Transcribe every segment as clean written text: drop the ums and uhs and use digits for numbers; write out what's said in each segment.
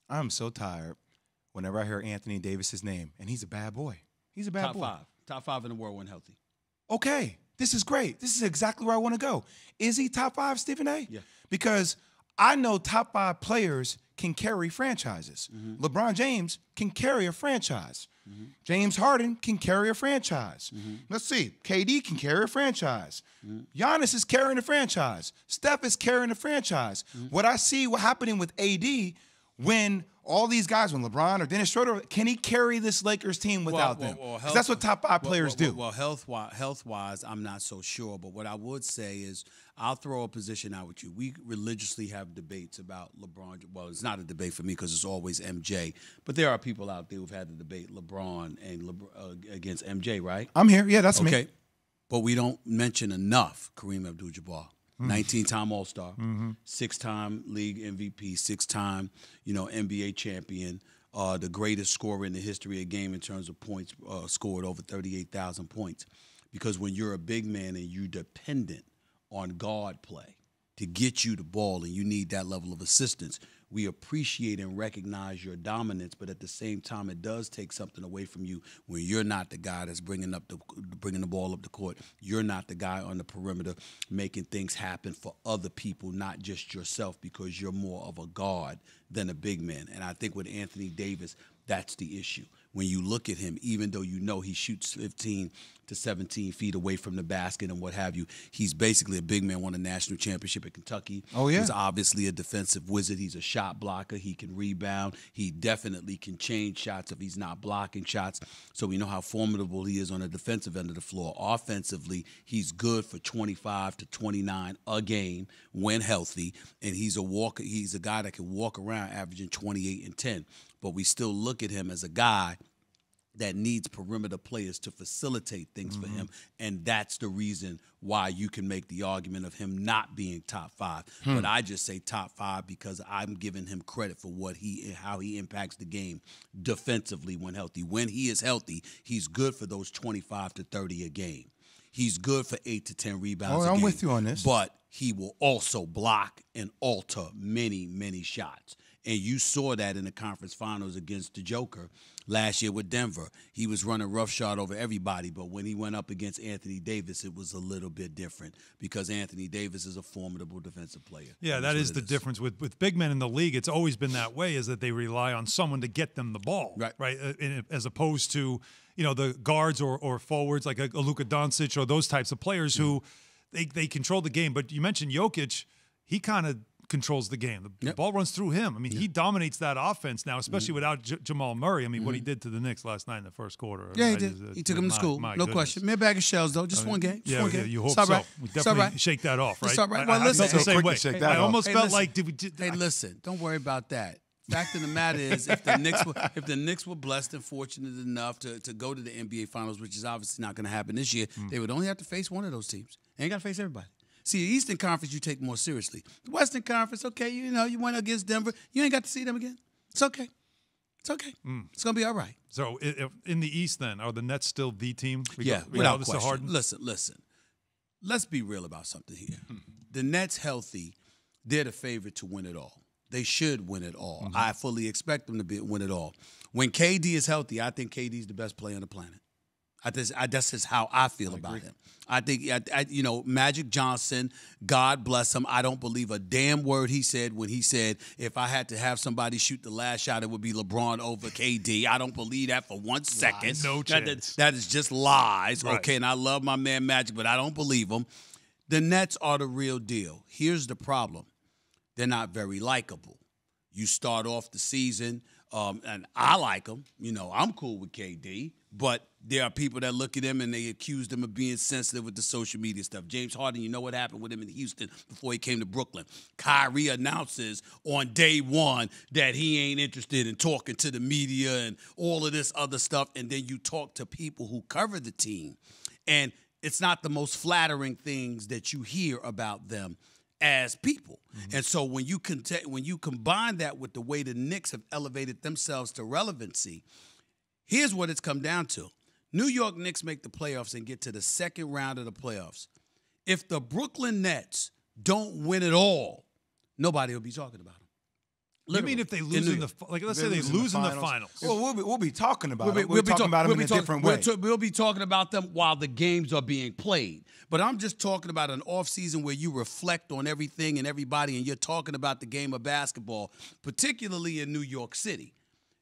I'm so tired whenever I hear Anthony Davis's name, and he's a bad boy. He's a bad boy. Top five in the world when healthy. Okay, this is great. This is exactly where I want to go. Is he top 5, Stephen A? Yeah. Because I know top 5 players can carry franchises. LeBron James can carry a franchise. James Harden can carry a franchise. Let's see. KD can carry a franchise. Giannis is carrying a franchise. Steph is carrying a franchise. What I see what happening with AD when all these guys, when LeBron or Dennis Schroeder, can he carry this Lakers team without them? 'Cause that's what top 5 players do. Well, health-wise, I'm not so sure. But what I would say is I'll throw a position out with you. We religiously have debates about LeBron. Well, it's not a debate for me because it's always MJ. But there are people out there who've had the debate LeBron and against MJ, right? I'm here. Yeah, that's me. Okay. But we don't mention enough Kareem Abdul-Jabbar. 19-time All-Star, 6-time league MVP, 6-time, NBA champion, the greatest scorer in the history of game in terms of points, scored over 38,000 points. Because when you're a big man and you're dependent on guard play to get you the ball and you need that level of assistance, we appreciate and recognize your dominance, but at the same time, it does take something away from you when you're not the guy that's bringing the ball up the court. You're not the guy on the perimeter making things happen for other people, not just yourself, because you're more of a guard than a big man. And I think with Anthony Davis, that's the issue. When you look at him, even though he shoots 15 to 17 feet away from the basket and what have you, he's basically a big man, won a national championship at Kentucky. Oh, yeah. He's obviously a defensive wizard. He's a shot blocker. He can rebound. He definitely can change shots if he's not blocking shots. So we know how formidable he is on the defensive end of the floor. Offensively, he's good for 25 to 29 a game when healthy, and he's a walker. He's a guy that can walk around averaging 28 and 10. But we still look at him as a guy that needs perimeter players to facilitate things for him, and that's the reason why you can make the argument of him not being top 5. But I just say top 5 because I'm giving him credit for how he impacts the game defensively when healthy. When he is healthy, he's good for those 25 to 30 a game. He's good for 8 to 10 rebounds a game. I'm with you on this. But he will also block and alter many, many shots. And you saw that in the conference finals against the Joker last year with Denver. He was running roughshod over everybody, but when he went up against Anthony Davis, it was a little bit different because Anthony Davis is a formidable defensive player. Yeah, that is the difference. With big men in the league, it's always been that way, is that they rely on someone to get them the ball, right? As opposed to, the guards or forwards like a Luka Doncic or those types of players who they control the game. But you mentioned Jokic. He kind of controls the game. The ball runs through him. I mean, he dominates that offense now, especially without Jamal Murray. I mean, what he did to the Knicks last night in the first quarter. Yeah, he did. He took him to school. No question. Mere bag of shells, though. Just one game. Yeah, one game. You hope so. Right. We definitely shake that off, right? It's all right. Well, listen. I felt the same way. I almost felt like, hey, listen. Don't worry about that. Fact of the matter is, if the Knicks were blessed and fortunate enough to go to the NBA Finals, which is obviously not going to happen this year, they would only have to face one of those teams. They ain't got to face everybody. See, the Eastern Conference you take more seriously. The Western Conference, okay, you went against Denver. You ain't got to see them again. It's okay. It's okay. It's going to be all right. So in the East then, are the Nets still the team? Without question. Listen. Let's be real about something here. The Nets healthy, they're the favorite to win it all. They should win it all. I fully expect them to win it all. When KD is healthy, I think KD is the best player on the planet. That's just how I feel about him. I think, Magic Johnson, God bless him, I don't believe a damn word he said when he said, if I had to have somebody shoot the last shot, it would be LeBron over KD. I don't believe that for 1 second. No chance. That is just lies, right. Okay? And I love my man Magic, but I don't believe him. The Nets are the real deal. Here's the problem. They're not very likable. You start off the season, and I like them. I'm cool with KD. But there are people that look at him and they accuse him of being sensitive with the social media stuff. James Harden, you know what happened with him in Houston before he came to Brooklyn. Kyrie announces on day one that he ain't interested in talking to the media and all of this other stuff. And then you talk to people who cover the team. And it's not the most flattering things that you hear about them as people. And so when you combine that with the way the Knicks have elevated themselves to relevancy, here's what it's come down to. New York Knicks make the playoffs and get to the second round of the playoffs. If the Brooklyn Nets don't win it all, nobody will be talking about them. You mean if they lose in the let's say they lose in the finals? Well, we'll be talking about it. We'll be talking about them in a different way. We'll be talking about them while the games are being played. But I'm just talking about an off season where you reflect on everything and everybody, and you're talking about the game of basketball, particularly in New York City.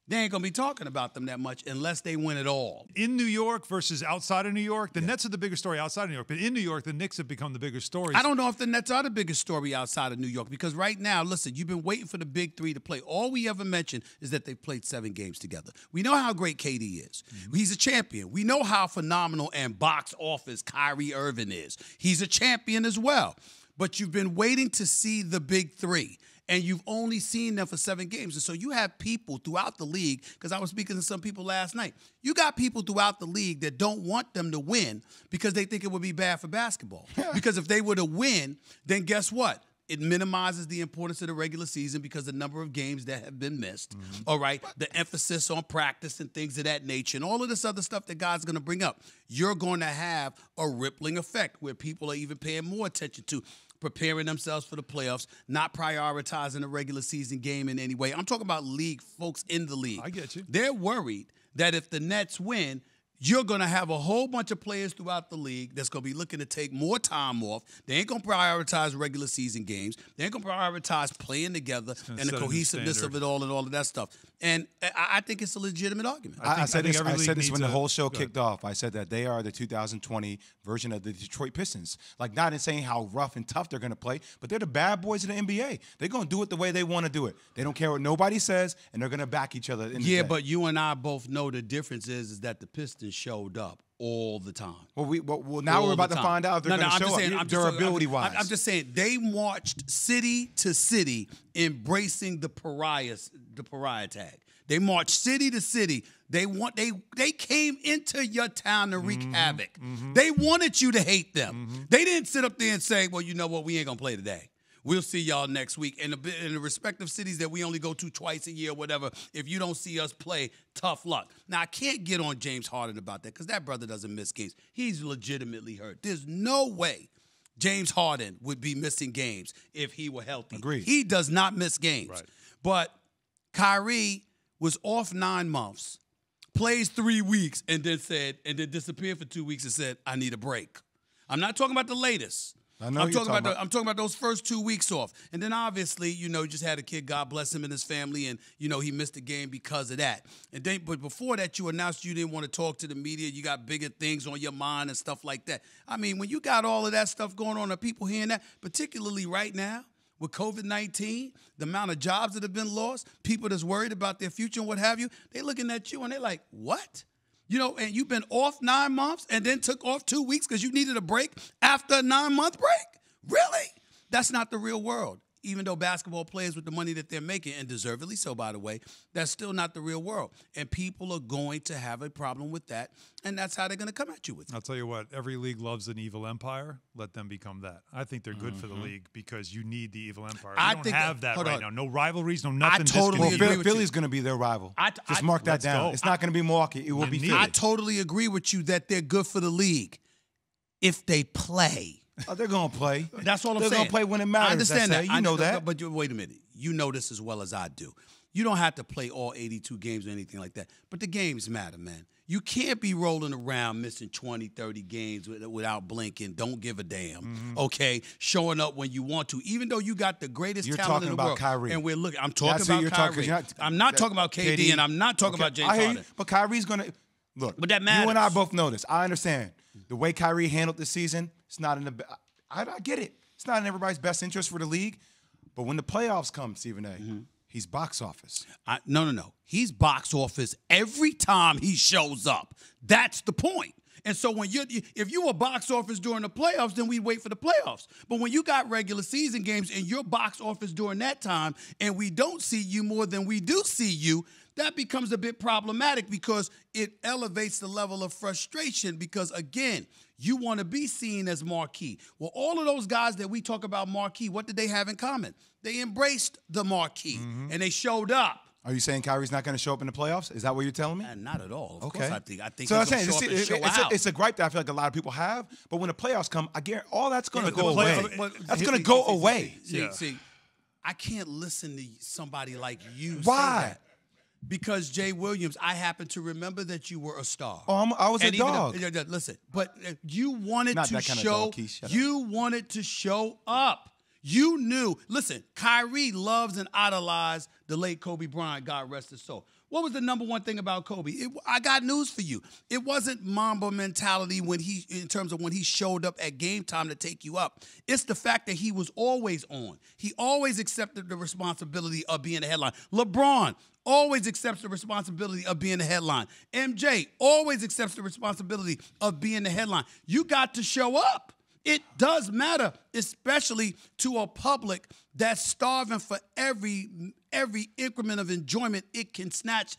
They ain't going to be talking about them that much unless they win it all. In New York versus outside of New York, the Nets are the bigger story outside of New York. But in New York, the Knicks have become the bigger story. I don't know if the Nets are the biggest story outside of New York because right now, listen, you've been waiting for the big three to play. All we ever mentioned is that they've played 7 games together. We know how great KD is. Mm-hmm. He's a champion. We know how phenomenal and box office Kyrie Irving is. He's a champion as well. But you've been waiting to see the big three. And you've only seen them for 7 games. And so you have people throughout the league, because I was speaking to some people last night, you got people throughout the league that don't want them to win because they think it would be bad for basketball. Because if they were to win, then guess what? It minimizes the importance of the regular season because the number of games that have been missed, all right? The emphasis on practice and things of that nature and all of this other stuff that God's going to bring up. You're going to have a rippling effect where people are even paying more attention to preparing themselves for the playoffs, not prioritizing the regular season game in any way. I'm talking about league folks in the league. I get you. They're worried that if the Nets win, you're going to have a whole bunch of players throughout the league that's going to be looking to take more time off. They ain't going to prioritize regular season games. They ain't going to prioritize playing together and the cohesiveness of it all and all of that stuff. And I think it's a legitimate argument. I said this when the whole show kicked off. I said that they are the 2020 version of the Detroit Pistons. Like, not in saying how rough and tough they're going to play, but they're the bad boys of the NBA. They're going to do it the way they want to do it. They don't care what nobody says, and they're going to back each other. But you and I both know the difference is that the Pistons showed up all the time. Well, now we're about to find out if they're going to show up durability-wise. I'm just saying they marched city to city embracing the pariah tag. They marched city to city. They came into your town to wreak havoc. They wanted you to hate them. They didn't sit up there and say, well, you know what, we ain't going to play today. We'll see y'all next week. In the respective cities that we only go to twice a year or whatever, if you don't see us play, tough luck. Now, I can't get on James Harden about that because that brother doesn't miss games. He's legitimately hurt. There's no way James Harden would be missing games if he were healthy. Agreed. He does not miss games. Right. But Kyrie was off 9 months, plays 3 weeks, and then disappeared for 2 weeks and said, I need a break. I'm not talking about the latest. I know I'm talking about those first 2 weeks off. And then obviously, just had a kid, God bless him and his family, and, he missed the game because of that. But before that, you announced you didn't want to talk to the media. You got bigger things on your mind and stuff like that. I mean, when you got all of that stuff going on and people hearing that, particularly right now with COVID-19, the amount of jobs that have been lost, people that's worried about their future and what have you, they looking at you and they're like, what? And you've been off 9 months and then took off 2 weeks because you needed a break after a 9-month break? Really? That's not the real world. Even though basketball players with the money that they're making, and deservedly so, by the way, that's still not the real world. And people are going to have a problem with that, and that's how they're going to come at you with it. I'll tell you what, every league loves an evil empire. Let them become that. I think they're good for the league because you need the evil empire. You don't have that right now. No rivalries, no nothing. I totally agree with you. Philly's going to be their rival. Just mark that down. It's not going to be Milwaukee. It will be Philly. I totally agree with you that they're good for the league if they play. Oh, they're going to play. That's all I'm saying. They're going to play when it matters. I understand that. You know that. But wait a minute. You know this as well as I do. You don't have to play all 82 games or anything like that. But the games matter, man. You can't be rolling around missing 20, 30 games without blinking. Don't give a damn, okay? Showing up when you want to, even though you got the greatest talent in the world. You're talking about Kyrie. And we're looking. I'm talking about Kyrie. I'm not talking about KD, and I'm not talking about James Harden. But Kyrie's going to – look, but that matters. You and I both know this. I understand. The way Kyrie handled this season, it's not in the – I get it. It's not in everybody's best interest for the league. But when the playoffs come, Stephen A., he's box office. No. He's box office every time he shows up. That's the point. And so if you were box office during the playoffs, then we'd wait for the playoffs. But when you got regular season games and you're box office during that time and we don't see you more than we do see you, that becomes a bit problematic because it elevates the level of frustration because, again, you want to be seen as marquee. Well, all of those guys that we talk about marquee, what did they have in common? They embraced the marquee, and they showed up. Are you saying Kyrie's not going to show up in the playoffs? Is that what you're telling me? Not at all. Of course I think so he's going to show up and show out. It's a gripe that I feel like a lot of people have, but when the playoffs come, I guarantee all that's going to go away. That's going to go away. See, I can't listen to somebody like you Why? say that. Because Jay Williams, I happen to remember that you were a star. Oh, I was a dog. Listen, but you wanted Not to that kind of show. dog, Keith, shut up. You wanted to show up. You knew. Listen, Kyrie loves and idolized the late Kobe Bryant. God rest his soul. What was the number one thing about Kobe? I got news for you. It wasn't Mamba mentality in terms of when he showed up at game time to take you up. It's the fact that he was always on. He always accepted the responsibility of being the headline. LeBron always accepts the responsibility of being the headline. MJ always accepts the responsibility of being the headline. You got to show up. It does matter, especially to a public that's starving for every increment of enjoyment it can snatch,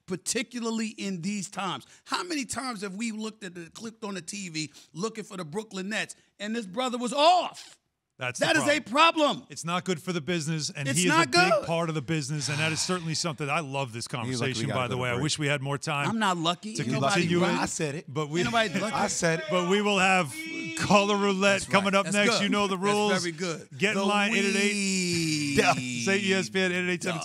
particularly in these times. How many times have we clicked on the TV looking for the Brooklyn Nets, and this brother was off? That is a problem. It's not good for the business, and he is a big part of the business, and that is certainly something. I love this conversation, by the way. I wish we had more time. I'm not lucky. To continue it. I said it. But I said it. But we will have Color Roulette coming up next. Good. You know the rules. That's very good. Get in line, 888. Say ESPN, 888-729.